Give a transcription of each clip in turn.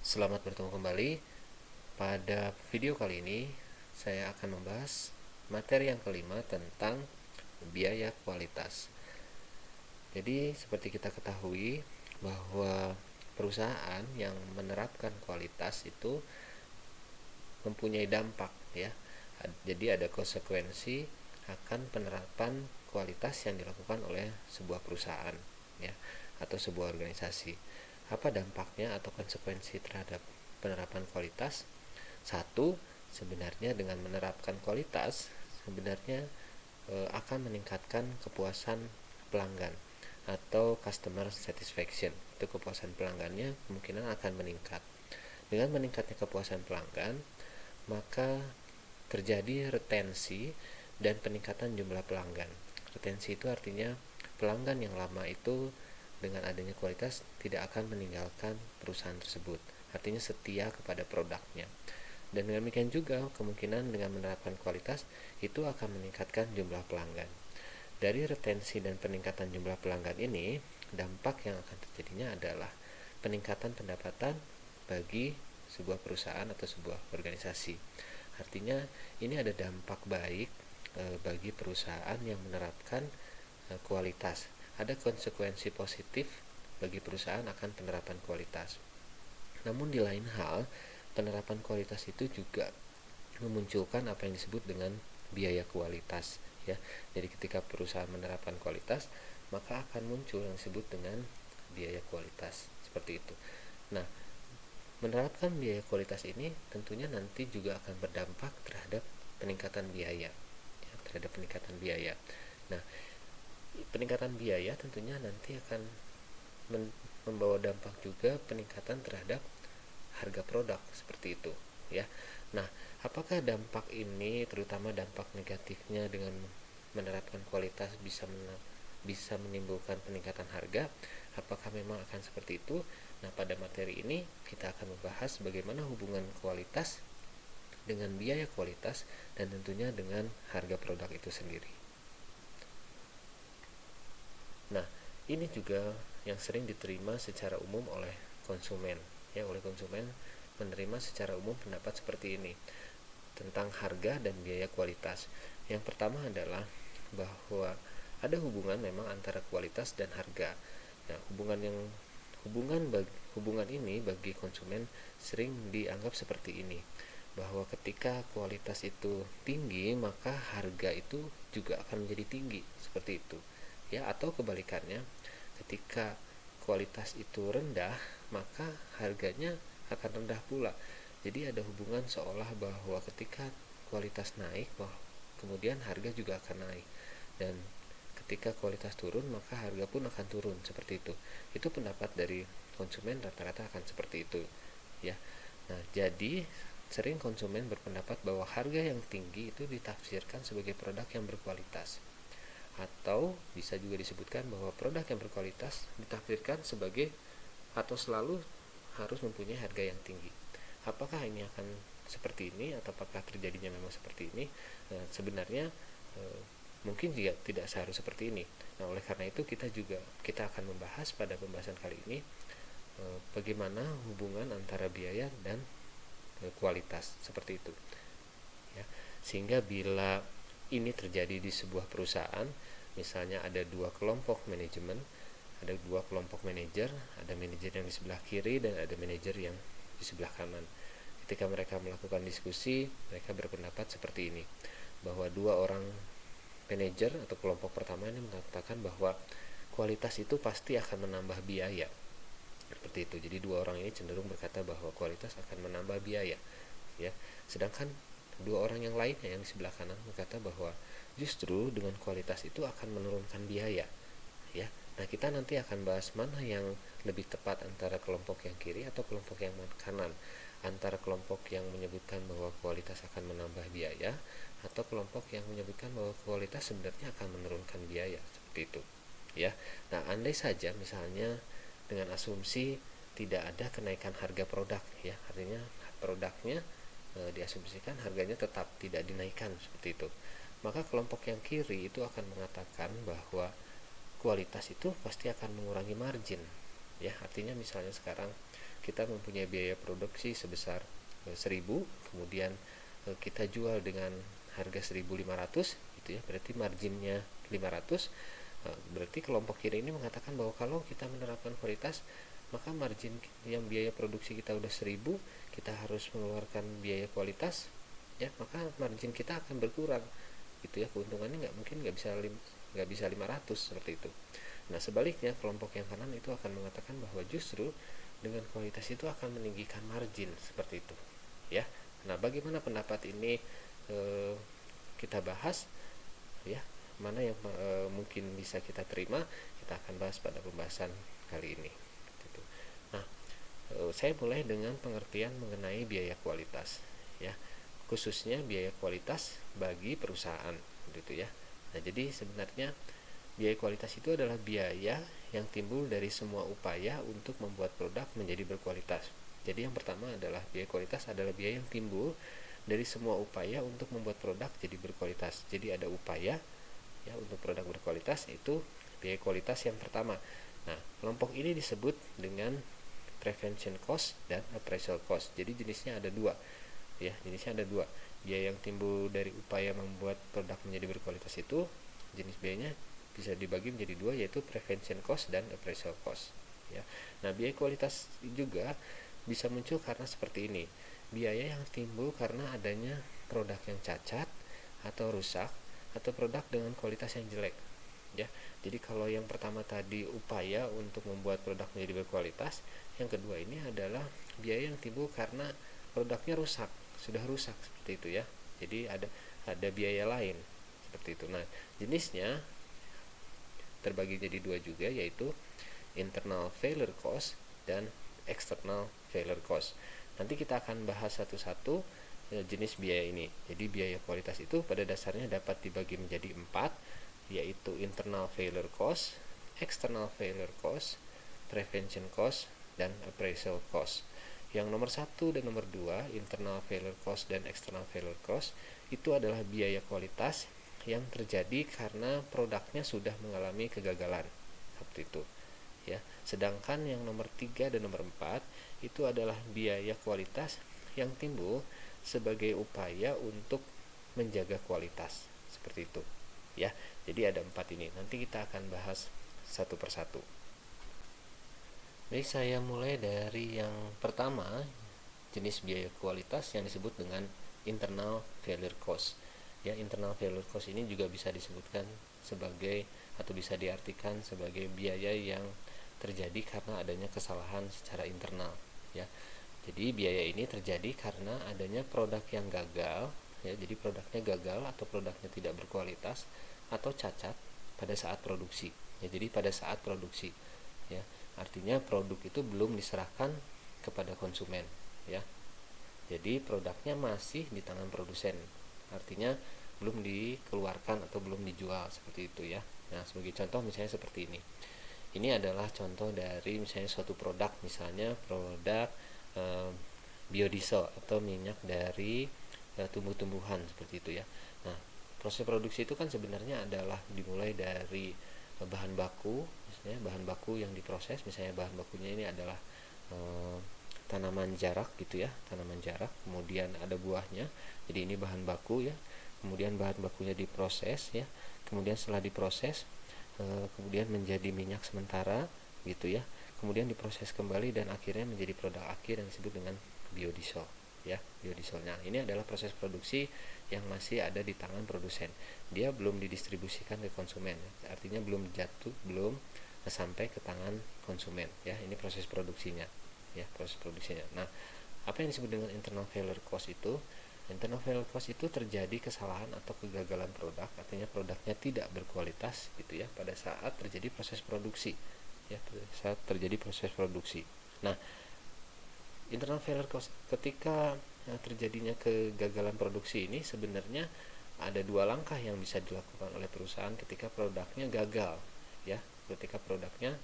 Selamat bertemu kembali. Pada video kali ini saya akan membahas materi yang kelima tentang biaya kualitas. Jadi seperti kita ketahui bahwa perusahaan yang menerapkan kualitas itu mempunyai dampak ya. Jadi ada konsekuensi akan penerapan kualitas yang dilakukan oleh sebuah perusahaan ya atau sebuah organisasi. Apa dampaknya atau konsekuensi terhadap penerapan kualitas? Satu, sebenarnya dengan menerapkan kualitas sebenarnya akan meningkatkan kepuasan pelanggan atau customer satisfaction. Itu kepuasan pelanggannya kemungkinan akan meningkat. Dengan meningkatnya kepuasan pelanggan, maka terjadi retensi dan peningkatan jumlah pelanggan. Retensi itu artinya pelanggan yang lama itu dengan adanya kualitas tidak akan meninggalkan perusahaan tersebut. Artinya setia kepada produknya. Dan demikian juga kemungkinan dengan menerapkan kualitas itu akan meningkatkan jumlah pelanggan. Dari retensi dan peningkatan jumlah pelanggan ini, dampak yang akan terjadinya adalah peningkatan pendapatan bagi sebuah perusahaan atau sebuah organisasi. Artinya ini ada dampak baik bagi perusahaan yang menerapkan kualitas. Ada konsekuensi positif bagi perusahaan akan penerapan kualitas. Namun di lain hal, penerapan kualitas itu juga memunculkan apa yang disebut dengan biaya kualitas ya. Jadi ketika perusahaan menerapkan kualitas, maka akan muncul yang disebut dengan biaya kualitas seperti itu. Nah, menerapkan biaya kualitas ini tentunya nanti juga akan berdampak terhadap peningkatan biaya ya, terhadap peningkatan biaya. Nah, peningkatan biaya tentunya nanti akan membawa dampak juga peningkatan terhadap harga produk seperti itu ya. Nah, apakah dampak ini, terutama dampak negatifnya dengan menerapkan kualitas bisa menimbulkan peningkatan harga? Apakah memang akan seperti itu? Nah, pada materi ini kita akan membahas bagaimana hubungan kualitas dengan biaya kualitas dan tentunya dengan harga produk itu sendiri. Nah, ini juga yang sering diterima secara umum oleh konsumen ya, oleh konsumen menerima secara umum pendapat seperti ini tentang harga dan biaya kualitas. Yang pertama adalah bahwa ada hubungan memang antara kualitas dan harga. Nah, hubungan ini bagi konsumen sering dianggap seperti ini, bahwa ketika kualitas itu tinggi, maka harga itu juga akan menjadi tinggi seperti itu ya, atau kebalikannya, ketika kualitas itu rendah, maka harganya akan rendah pula. Jadi ada hubungan seolah bahwa ketika kualitas naik, kemudian harga juga akan naik, dan ketika kualitas turun, maka harga pun akan turun seperti itu. Itu pendapat dari konsumen, rata-rata akan seperti itu ya. Nah, jadi sering konsumen berpendapat bahwa harga yang tinggi itu ditafsirkan sebagai produk yang berkualitas, atau bisa juga disebutkan bahwa produk yang berkualitas ditafsirkan sebagai atau selalu harus mempunyai harga yang tinggi. Apakah ini akan seperti ini atau apakah terjadinya memang seperti ini? Sebenarnya mungkin juga tidak seharusnya seperti ini. Nah, oleh karena itu kita akan membahas pada pembahasan kali ini bagaimana hubungan antara biaya dan kualitas seperti itu ya. Sehingga bila ini terjadi di sebuah perusahaan, misalnya ada dua kelompok manajemen, ada dua kelompok manajer, ada manajer yang di sebelah kiri dan ada manajer yang di sebelah kanan. Ketika mereka melakukan diskusi, mereka berpendapat seperti ini, bahwa dua orang manajer atau kelompok pertama ini mengatakan bahwa kualitas itu pasti akan menambah biaya seperti itu. Jadi dua orang ini cenderung berkata bahwa kualitas akan menambah biaya ya, sedangkan dua orang yang lainnya yang di sebelah kanan berkata bahwa justru dengan kualitas itu akan menurunkan biaya ya. Nah, kita nanti akan bahas mana yang lebih tepat antara kelompok yang kiri atau kelompok yang kanan, antara kelompok yang menyebutkan bahwa kualitas akan menambah biaya atau kelompok yang menyebutkan bahwa kualitas sebenarnya akan menurunkan biaya seperti itu ya. Nah, andai saja misalnya dengan asumsi tidak ada kenaikan harga produk ya, artinya produknya diasumsikan harganya tetap tidak dinaikkan seperti itu, maka kelompok yang kiri itu akan mengatakan bahwa kualitas itu pasti akan mengurangi margin ya. Artinya misalnya sekarang kita mempunyai biaya produksi sebesar 1.000, kemudian kita jual dengan harga 1.500 gitu ya, berarti marginnya 500. Berarti kelompok kiri ini mengatakan bahwa kalau kita menerapkan kualitas, maka margin yang biaya produksi kita udah 1.000, kita harus mengeluarkan biaya kualitas, ya, maka margin kita akan berkurang gitu ya. Keuntungannya nggak bisa 500 seperti itu. Nah, sebaliknya kelompok yang kanan itu akan mengatakan bahwa justru dengan kualitas itu akan meninggikan margin seperti itu, ya. Nah, bagaimana pendapat ini kita bahas, ya. Mana yang mungkin bisa kita terima, kita akan bahas pada pembahasan kali ini. Gitu. Nah, saya mulai dengan pengertian mengenai biaya kualitas, ya, khususnya biaya kualitas bagi perusahaan, gitu ya. Nah, jadi sebenarnya biaya kualitas itu adalah biaya yang timbul dari semua upaya untuk membuat produk menjadi berkualitas. Jadi yang pertama adalah biaya kualitas adalah biaya yang timbul dari semua upaya untuk membuat produk jadi berkualitas. Jadi ada upaya, ya, untuk produk berkualitas, itu biaya kualitas yang pertama. Nah, kelompok ini disebut dengan prevention cost dan appraisal cost. Jadi jenisnya ada dua, ya, biaya yang timbul dari upaya membuat produk menjadi berkualitas itu jenis biayanya bisa dibagi menjadi dua, yaitu prevention cost dan appraisal cost, ya. Nah, biaya kualitas juga bisa muncul karena seperti ini, biaya yang timbul karena adanya produk yang cacat atau rusak atau produk dengan kualitas yang jelek, ya. Jadi kalau yang pertama tadi upaya untuk membuat produk menjadi berkualitas, yang kedua ini adalah biaya yang timbul karena produknya sudah rusak seperti itu, ya. Jadi ada biaya lain seperti itu. Nah, jenisnya terbagi jadi dua juga, yaitu internal failure cost dan external failure cost. Nanti kita akan bahas satu-satu jenis biaya ini. Jadi biaya kualitas itu pada dasarnya dapat dibagi menjadi 4, yaitu internal failure cost, external failure cost, prevention cost, dan appraisal cost. Yang nomor 1 dan nomor 2, internal failure cost dan external failure cost, itu adalah biaya kualitas yang terjadi karena produknya sudah mengalami kegagalan, seperti itu, ya. Sedangkan yang nomor 3 dan nomor 4 itu adalah biaya kualitas yang timbul sebagai upaya untuk menjaga kualitas, seperti itu, ya. Jadi ada 4 ini. Nanti kita akan bahas satu persatu. Jadi saya mulai dari yang pertama, jenis biaya kualitas yang disebut dengan internal failure cost. Ya, internal failure cost ini juga bisa disebutkan sebagai atau bisa diartikan sebagai biaya yang terjadi karena adanya kesalahan secara internal, ya. Jadi biaya ini terjadi karena adanya produk yang gagal, ya. Jadi produknya gagal atau produknya tidak berkualitas atau cacat pada saat produksi. Ya, jadi pada saat produksi, ya. Artinya produk itu belum diserahkan kepada konsumen, ya. Jadi produknya masih di tangan produsen. Artinya belum dikeluarkan atau belum dijual, seperti itu, ya. Nah, sebagai contoh misalnya seperti ini. Ini adalah contoh dari misalnya suatu produk, misalnya produk biodiesel atau minyak dari tumbuh-tumbuhan, seperti itu, ya. Nah, proses produksi itu kan sebenarnya adalah dimulai dari bahan baku, misalnya bahan baku yang diproses, misalnya bahan bakunya ini adalah tanaman jarak, gitu ya, tanaman jarak, kemudian ada buahnya, jadi ini bahan baku, ya. Kemudian bahan bakunya diproses, ya, kemudian setelah diproses kemudian menjadi minyak sementara, gitu ya, kemudian diproses kembali dan akhirnya menjadi produk akhir yang disebut dengan biodiesel, ya, biodieselnya. Ini adalah proses produksi yang masih ada di tangan produsen, dia belum didistribusikan ke konsumen, artinya belum sampai ke tangan konsumen, ya. Ini proses produksinya, ya, proses produksinya. Nah, apa yang disebut dengan internal failure cost itu? Internal failure cost itu terjadi kesalahan atau kegagalan produk, artinya produknya tidak berkualitas, gitu ya, pada saat terjadi proses produksi, ya, saat terjadi proses produksi. Nah, internal failure cost ketika terjadinya kegagalan produksi ini sebenarnya ada dua langkah yang bisa dilakukan oleh perusahaan ketika produknya gagal, ya, ketika produknya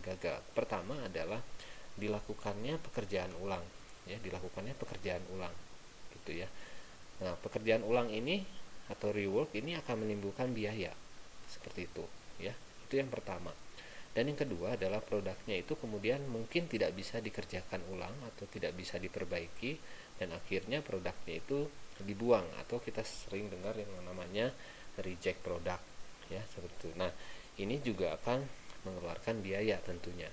gagal. Pertama adalah dilakukannya pekerjaan ulang, ya, dilakukannya pekerjaan ulang, gitu ya. Nah, pekerjaan ulang ini atau rework ini akan menimbulkan biaya, seperti itu, ya. Itu yang pertama. Dan yang kedua adalah produknya itu kemudian mungkin tidak bisa dikerjakan ulang atau tidak bisa diperbaiki, dan akhirnya produknya itu dibuang atau kita sering dengar yang namanya reject product, ya seperti itu. Nah, ini juga akan mengeluarkan biaya tentunya,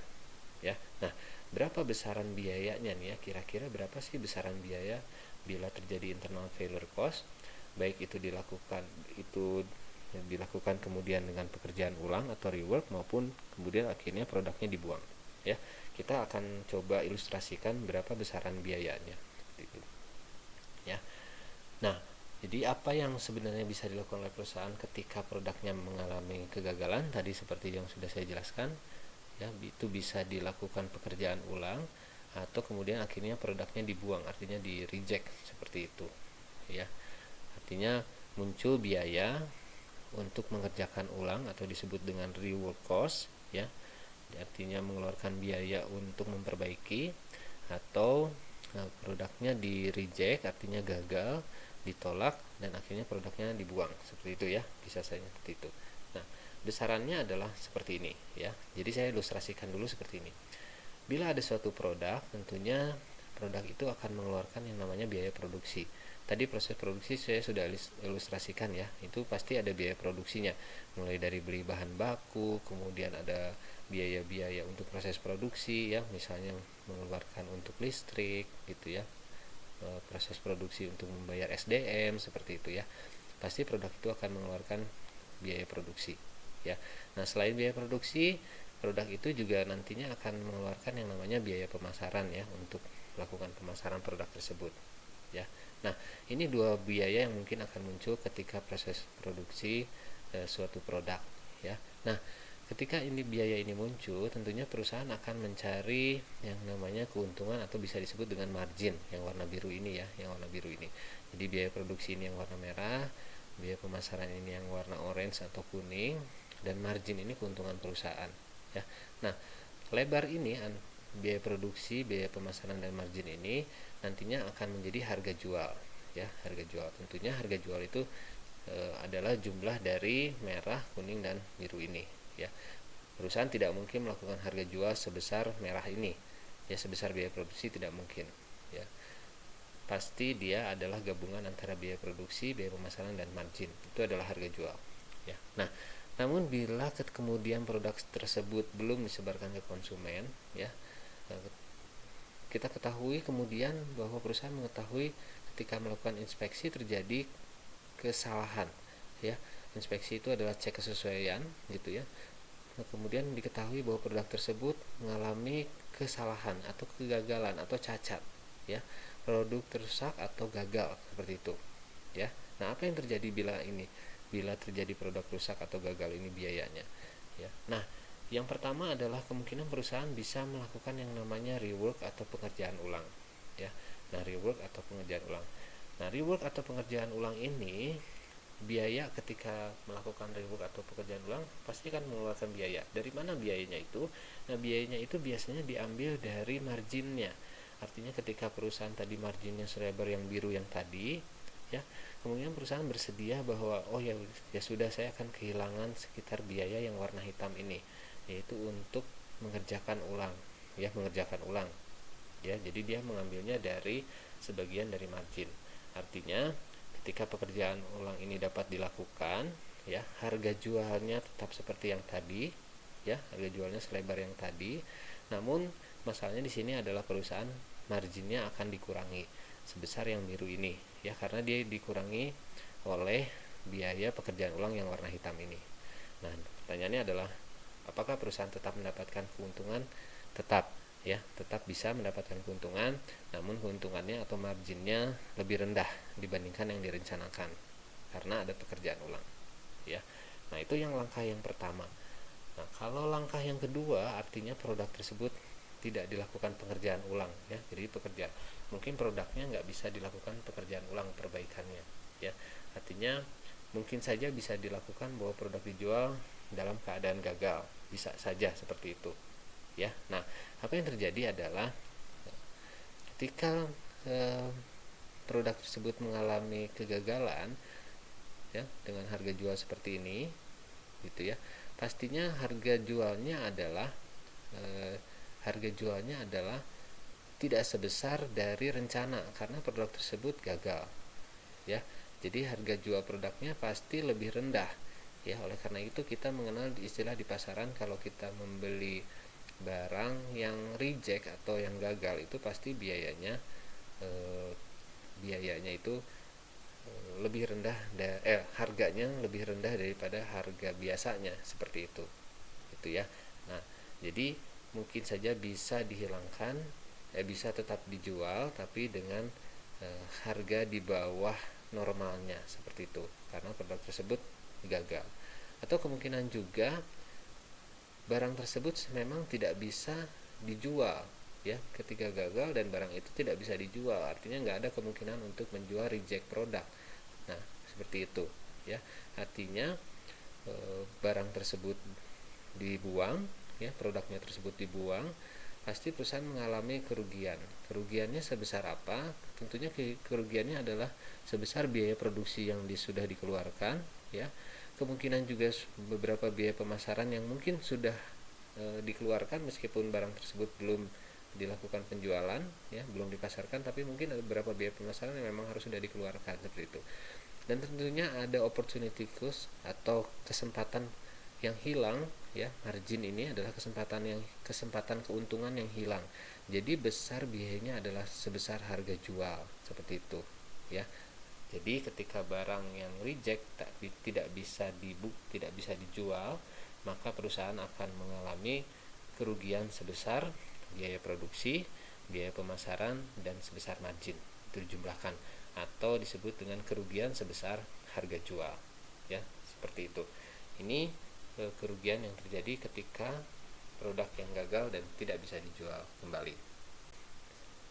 ya. Nah, berapa besaran biayanya nih ya? Kira-kira berapa sih besaran biaya bila terjadi internal failure cost? Baik itu dilakukan kemudian dengan pekerjaan ulang atau rework, maupun kemudian akhirnya produknya dibuang, ya. Kita akan coba ilustrasikan berapa besaran biayanya, ya. Nah, jadi apa yang sebenarnya bisa dilakukan oleh perusahaan ketika produknya mengalami kegagalan tadi seperti yang sudah saya jelaskan, ya. Itu bisa dilakukan pekerjaan ulang atau kemudian akhirnya produknya dibuang, artinya di reject seperti itu, ya. Artinya muncul biaya untuk mengerjakan ulang atau disebut dengan rework cost, ya. Artinya mengeluarkan biaya untuk memperbaiki, atau produknya di reject artinya gagal, ditolak, dan akhirnya produknya dibuang seperti itu, ya. Bisa saja seperti itu. Nah, besarannya adalah seperti ini, ya. Jadi saya ilustrasikan dulu seperti ini. Bila ada suatu produk, tentunya produk itu akan mengeluarkan yang namanya biaya produksi. Tadi proses produksi saya sudah ilustrasikan, ya. Itu pasti ada biaya produksinya, mulai dari beli bahan baku, kemudian ada biaya-biaya untuk proses produksi, ya, misalnya mengeluarkan untuk listrik gitu, ya. Proses produksi untuk membayar SDM seperti itu, ya. Pasti produk itu akan mengeluarkan biaya produksi, ya. Nah, selain biaya produksi, produk itu juga nantinya akan mengeluarkan yang namanya biaya pemasaran, ya, untuk melakukan pemasaran produk tersebut, ya. Nah, ini dua biaya yang mungkin akan muncul ketika proses produksi suatu produk, ya. Nah, ketika biaya ini muncul, tentunya perusahaan akan mencari yang namanya keuntungan atau bisa disebut dengan margin yang warna biru ini, ya, yang warna biru ini. Jadi biaya produksi ini yang warna merah, biaya pemasaran ini yang warna orange atau kuning, dan margin ini keuntungan perusahaan, ya. Nah, lebar ini biaya produksi, biaya pemasaran, dan margin ini nantinya akan menjadi harga jual, ya. Harga jual, tentunya harga jual itu adalah jumlah dari merah, kuning, dan biru ini, ya. Perusahaan tidak mungkin melakukan harga jual sebesar merah ini, ya, sebesar biaya produksi tidak mungkin, ya. Pasti dia adalah gabungan antara biaya produksi, biaya pemasaran, dan margin. Itu adalah harga jual, ya. Nah, namun bila kemudian produk tersebut belum disebarkan ke konsumen, ya, kita ketahui kemudian bahwa perusahaan mengetahui ketika melakukan inspeksi terjadi kesalahan, ya. Inspeksi itu adalah cek kesesuaian gitu, ya. Nah, kemudian diketahui bahwa produk tersebut mengalami kesalahan atau kegagalan atau cacat, ya. Produk rusak atau gagal seperti itu, ya. Nah, apa yang terjadi bila terjadi produk rusak atau gagal ini biayanya, ya. Nah, yang pertama adalah kemungkinan perusahaan bisa melakukan yang namanya rework atau pengerjaan ulang, ya. Nah, rework atau pengerjaan ulang. Nah, rework atau pengerjaan ulang ini biaya ketika melakukan rework atau pekerjaan ulang pasti kan mengeluarkan biaya. Dari mana biayanya itu? Nah, biayanya itu biasanya diambil dari marginnya. Artinya ketika perusahaan tadi marginnya selebar yang biru yang tadi, ya, kemudian perusahaan bersedia bahwa ya sudah, saya akan kehilangan sekitar biaya yang warna hitam ini, yaitu untuk mengerjakan ulang, ya, mengerjakan ulang, ya. Jadi dia mengambilnya dari sebagian dari margin. Artinya ketika pekerjaan ulang ini dapat dilakukan, ya, harga jualnya tetap seperti yang tadi, ya, harga jualnya selebar yang tadi. Namun masalahnya di sini adalah perusahaan marginnya akan dikurangi sebesar yang biru ini, ya, karena dia dikurangi oleh biaya pekerjaan ulang yang warna hitam ini. Nah, pertanyaannya adalah apakah perusahaan tetap mendapatkan keuntungan? Tetap, ya, tetap bisa mendapatkan keuntungan, namun keuntungannya atau marginnya lebih rendah dibandingkan yang direncanakan karena ada pekerjaan ulang, ya. Nah, itu yang langkah yang pertama. Nah, kalau langkah yang kedua artinya produk tersebut tidak dilakukan pengerjaan ulang, ya. Jadi mungkin produknya nggak bisa dilakukan pekerjaan ulang perbaikannya, ya. Artinya mungkin saja bisa dilakukan bahwa produk dijual dalam keadaan gagal, bisa saja seperti itu, ya. Nah, apa yang terjadi adalah ketika produk tersebut mengalami kegagalan, ya, dengan harga jual seperti ini, gitu ya. Pastinya harga jualnya adalah tidak sebesar dari rencana karena produk tersebut gagal, ya. Jadi harga jual produknya pasti lebih rendah, ya. Oleh karena itu kita mengenal istilah di pasaran, kalau kita membeli barang yang reject atau yang gagal itu pasti biayanya itu lebih rendah, harganya lebih rendah daripada harga biasanya, seperti itu, gitu ya. Nah, jadi mungkin saja bisa dihilangkan, bisa tetap dijual tapi dengan harga di bawah normalnya, seperti itu, karena produk tersebut gagal. Atau kemungkinan juga barang tersebut memang tidak bisa dijual, ya. Ketika gagal dan barang itu tidak bisa dijual, artinya nggak ada kemungkinan untuk menjual reject produk. Nah, seperti itu, ya. Artinya barang tersebut dibuang, ya, produknya tersebut dibuang, pasti perusahaan mengalami kerugian. Kerugiannya sebesar apa? Tentunya kerugiannya adalah sebesar biaya produksi yang sudah dikeluarkan, ya. Kemungkinan juga beberapa biaya pemasaran yang mungkin sudah dikeluarkan meskipun barang tersebut belum dilakukan penjualan, ya, belum dipasarkan, tapi mungkin ada beberapa biaya pemasaran yang memang harus sudah dikeluarkan, seperti itu. Dan tentunya ada opportunity cost atau kesempatan yang hilang, ya. Margin ini adalah kesempatan keuntungan yang hilang. Jadi besar biayanya adalah sebesar harga jual, seperti itu, ya. Jadi ketika barang yang reject tidak bisa dijual, maka perusahaan akan mengalami kerugian sebesar biaya produksi, biaya pemasaran, dan sebesar margin. Itu dijumlahkan atau disebut dengan kerugian sebesar harga jual, ya, seperti itu. Ini kerugian yang terjadi ketika produk yang gagal dan tidak bisa dijual kembali.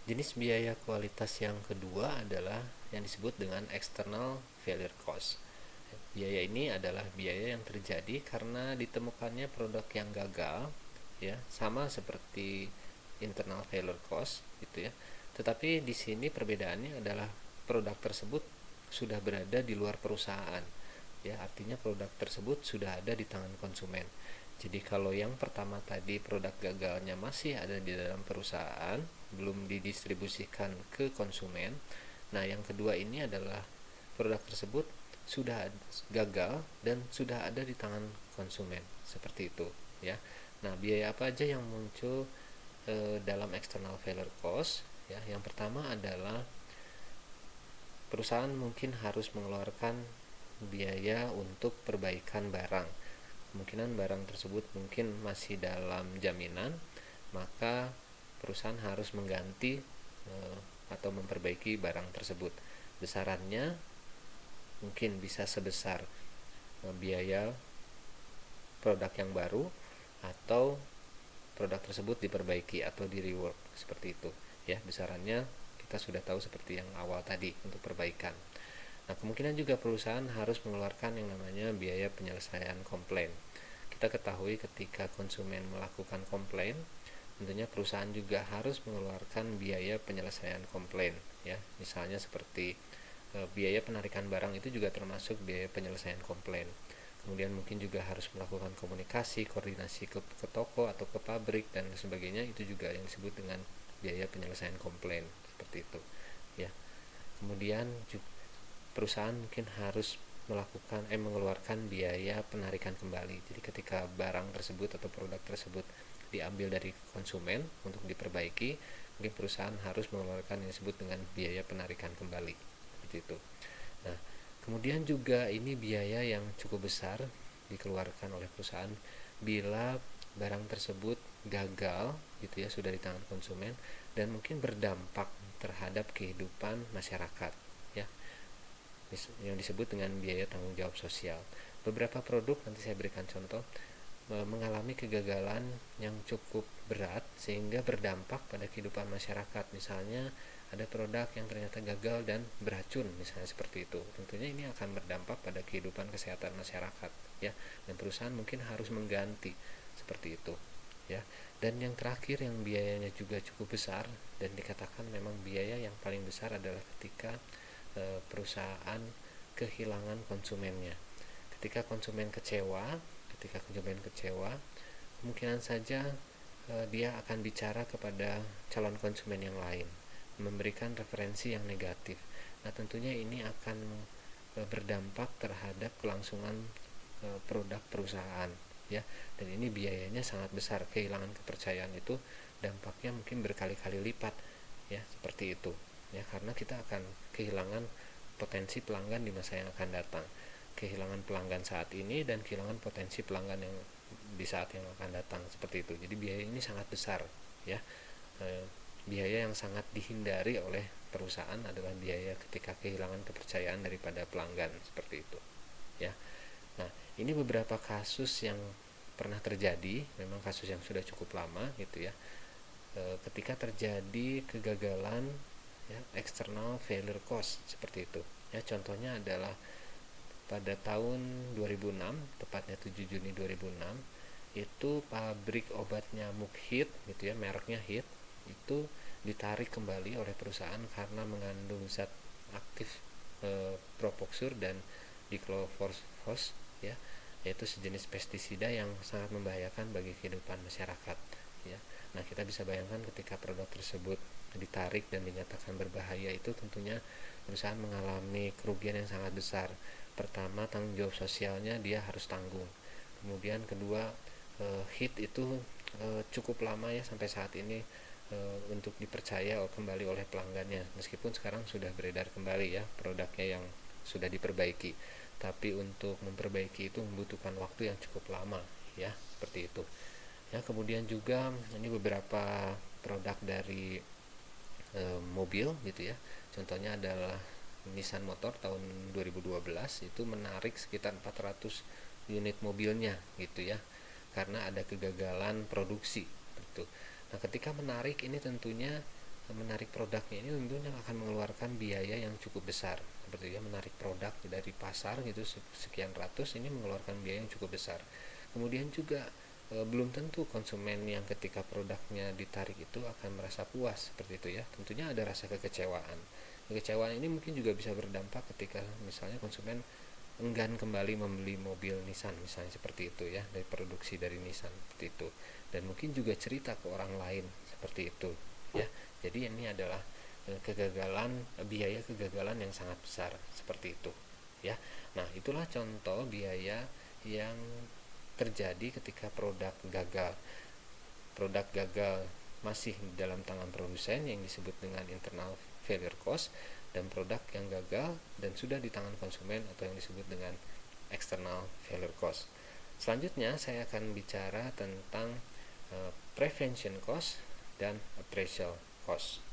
Jenis biaya kualitas yang kedua adalah yang disebut dengan external failure cost. Biaya ini adalah biaya yang terjadi karena ditemukannya produk yang gagal, ya, sama seperti internal failure cost, gitu ya. Tetapi di sini perbedaannya adalah produk tersebut sudah berada di luar perusahaan, ya, artinya produk tersebut sudah ada di tangan konsumen. Jadi kalau yang pertama tadi produk gagalnya masih ada di dalam perusahaan, belum didistribusikan ke konsumen. Nah, yang kedua ini adalah produk tersebut sudah gagal dan sudah ada di tangan konsumen, seperti itu, ya. Nah, biaya apa aja yang muncul dalam external failure cost, ya? Yang pertama adalah perusahaan mungkin harus mengeluarkan biaya untuk perbaikan barang. Kemungkinan barang tersebut mungkin masih dalam jaminan, maka perusahaan harus mengganti atau memperbaiki barang tersebut. Besarannya mungkin bisa sebesar biaya produk yang baru atau produk tersebut diperbaiki atau di rework, seperti itu, ya. Besarannya kita sudah tahu seperti yang awal tadi untuk perbaikan. Nah, kemungkinan juga perusahaan harus mengeluarkan yang namanya biaya penyelesaian komplain. Kita ketahui ketika konsumen melakukan komplain, tentunya perusahaan juga harus mengeluarkan biaya penyelesaian komplain, ya. Misalnya seperti biaya penarikan barang itu juga termasuk biaya penyelesaian komplain. Kemudian mungkin juga harus melakukan komunikasi, koordinasi ke toko atau ke pabrik dan sebagainya, itu juga yang disebut dengan biaya penyelesaian komplain, seperti itu, ya. Kemudian perusahaan mungkin harus mengeluarkan biaya penarikan kembali. Jadi ketika barang tersebut atau produk tersebut diambil dari konsumen untuk diperbaiki, mungkin perusahaan harus mengeluarkan yang disebut dengan biaya penarikan kembali, seperti itu. Nah, kemudian juga ini biaya yang cukup besar dikeluarkan oleh perusahaan bila barang tersebut gagal, gitu ya, sudah di tangan konsumen dan mungkin berdampak terhadap kehidupan masyarakat, ya, yang disebut dengan biaya tanggung jawab sosial. Beberapa produk, nanti saya berikan contoh, mengalami kegagalan yang cukup berat sehingga berdampak pada kehidupan masyarakat. Misalnya ada produk yang ternyata gagal dan beracun, misalnya seperti itu. Tentunya ini akan berdampak pada kehidupan kesehatan masyarakat, ya, dan perusahaan mungkin harus mengganti, seperti itu, ya. Dan yang terakhir yang biayanya juga cukup besar dan dikatakan memang biaya yang paling besar adalah ketika perusahaan kehilangan konsumennya. Ketika konsumen kecewa ketika konsumen kecewa, kemungkinan saja dia akan bicara kepada calon konsumen yang lain, memberikan referensi yang negatif. Nah, tentunya ini akan berdampak terhadap kelangsungan produk perusahaan, ya. Dan ini biayanya sangat besar. Kehilangan kepercayaan itu dampaknya mungkin berkali-kali lipat, ya, seperti itu, ya, karena kita akan kehilangan potensi pelanggan di masa yang akan datang, kehilangan pelanggan saat ini dan kehilangan potensi pelanggan yang di saat yang akan datang, seperti itu. Jadi biaya ini sangat besar, ya. Biaya yang sangat dihindari oleh perusahaan adalah biaya ketika kehilangan kepercayaan daripada pelanggan, seperti itu, ya. Nah, ini beberapa kasus yang pernah terjadi, memang kasus yang sudah cukup lama gitu ya. Ketika terjadi kegagalan, ya, external failure cost, seperti itu. Ya, contohnya adalah pada tahun 2006, tepatnya 7 Juni 2006, itu pabrik obat nyamuk HIT gitu ya, mereknya HIT, itu ditarik kembali oleh perusahaan karena mengandung zat aktif propoxur dan dichlorphos, ya, yaitu sejenis pestisida yang sangat membahayakan bagi kehidupan masyarakat, ya. Nah, kita bisa bayangkan ketika produk tersebut ditarik dan dinyatakan berbahaya, itu tentunya perusahaan mengalami kerugian yang sangat besar. Pertama, tanggung jawab sosialnya dia harus tanggung. Kemudian kedua, HIT itu cukup lama ya sampai saat ini untuk dipercaya kembali oleh pelanggannya, meskipun sekarang sudah beredar kembali ya produknya yang sudah diperbaiki, tapi untuk memperbaiki itu membutuhkan waktu yang cukup lama, ya, seperti itu, ya. Kemudian juga ini beberapa produk dari mobil gitu ya, contohnya adalah Nissan Motor tahun 2012 itu menarik sekitar 400 unit mobilnya gitu ya, karena ada kegagalan produksi gitu. Nah, ketika menarik ini tentunya menarik produknya ini tentunya akan mengeluarkan biaya yang cukup besar, seperti ya, menarik produk dari pasar gitu sekian ratus, ini mengeluarkan biaya yang cukup besar. Kemudian juga belum tentu konsumen yang ketika produknya ditarik itu akan merasa puas, seperti itu ya. Tentunya ada rasa kekecewaan. Kekecewaan ini mungkin juga bisa berdampak ketika misalnya konsumen enggan kembali membeli mobil Nissan misalnya, seperti itu ya, dari produksi dari Nissan, seperti itu. Dan mungkin juga cerita ke orang lain, seperti itu ya. Jadi ini adalah biaya kegagalan yang sangat besar, seperti itu ya. Nah, itulah contoh biaya yang terjadi ketika produk gagal. Produk gagal masih dalam tangan produsen yang disebut dengan internal failure cost, dan produk yang gagal dan sudah di tangan konsumen atau yang disebut dengan external failure cost. Selanjutnya saya akan bicara tentang prevention cost dan appraisal cost.